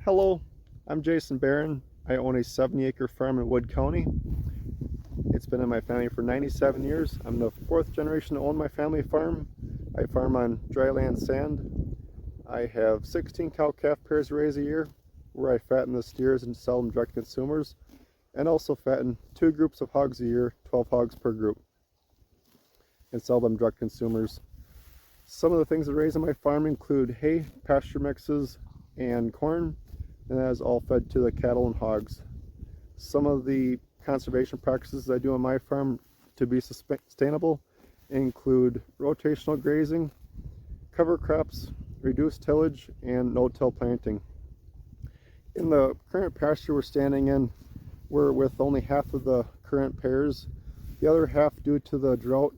Hello, I'm Jason Behrend. I own a 70-acre farm in Wood County. It's been in my family for 97 years. I'm the fourth generation to own my family farm. I farm on dryland sand. I have 16 cow-calf pairs raised a year, where I fatten the steers and sell them direct to consumers, and also fatten 2 groups of hogs a year, 12 hogs per group, and sell them direct to consumers. Some of the things I raise on my farm include hay, pasture mixes, and corn, and that is all fed to the cattle and hogs. Some of the conservation practices I do on my farm to be sustainable include rotational grazing, cover crops, reduced tillage, and no-till planting. In the current pasture we're standing in, we're with only half of the current pairs. The other half, due to the drought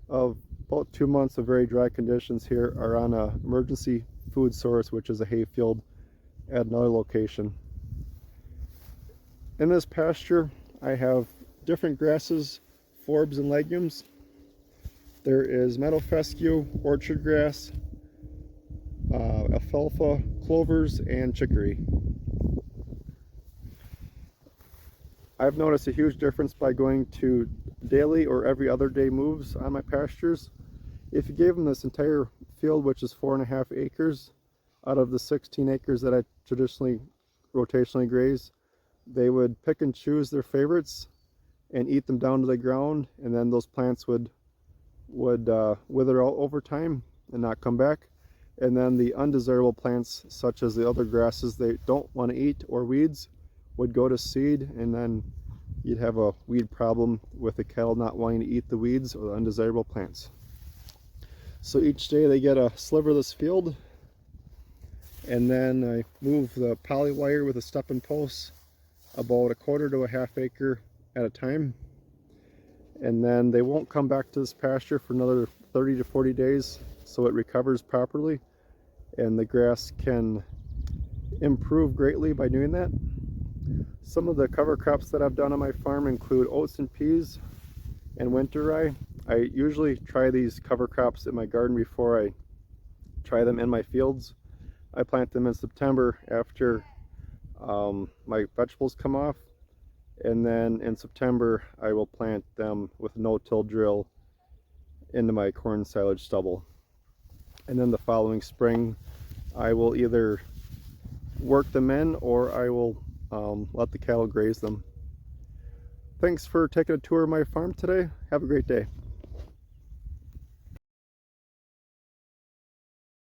of about 2 months of very dry conditions here, are on an emergency food source, which is a hay field at another location. In this pasture I have different grasses, forbs, and legumes. There is meadow fescue, orchard grass, alfalfa, clovers, and chicory. I've noticed a huge difference by going to daily or every other day moves on my pastures. If you gave them this entire field, which is 4.5 acres, out of the 16 acres that I traditionally rotationally graze, they would pick and choose their favorites and eat them down to the ground, and then those plants would wither out over time and not come back. And then the undesirable plants, such as the other grasses they don't want to eat, or weeds, would go to seed, and then you'd have a weed problem with the cattle not wanting to eat the weeds or the undesirable plants. So each day they get a sliver of this field, and then I move the poly wire with a stepping post about 1/4 to 1/2 acre at a time, and then they won't come back to this pasture for another 30 to 40 days, so it recovers properly, and the grass can improve greatly by doing that. Some of the cover crops that I've done on my farm include oats and peas and winter rye. I usually try these cover crops in my garden before I try them in my fields. I plant them in September after my vegetables come off, and then in September I will plant them with no-till drill into my corn silage stubble. And then the following spring I will either work them in, or I will let the cattle graze them. Thanks for taking a tour of my farm today. Have a great day.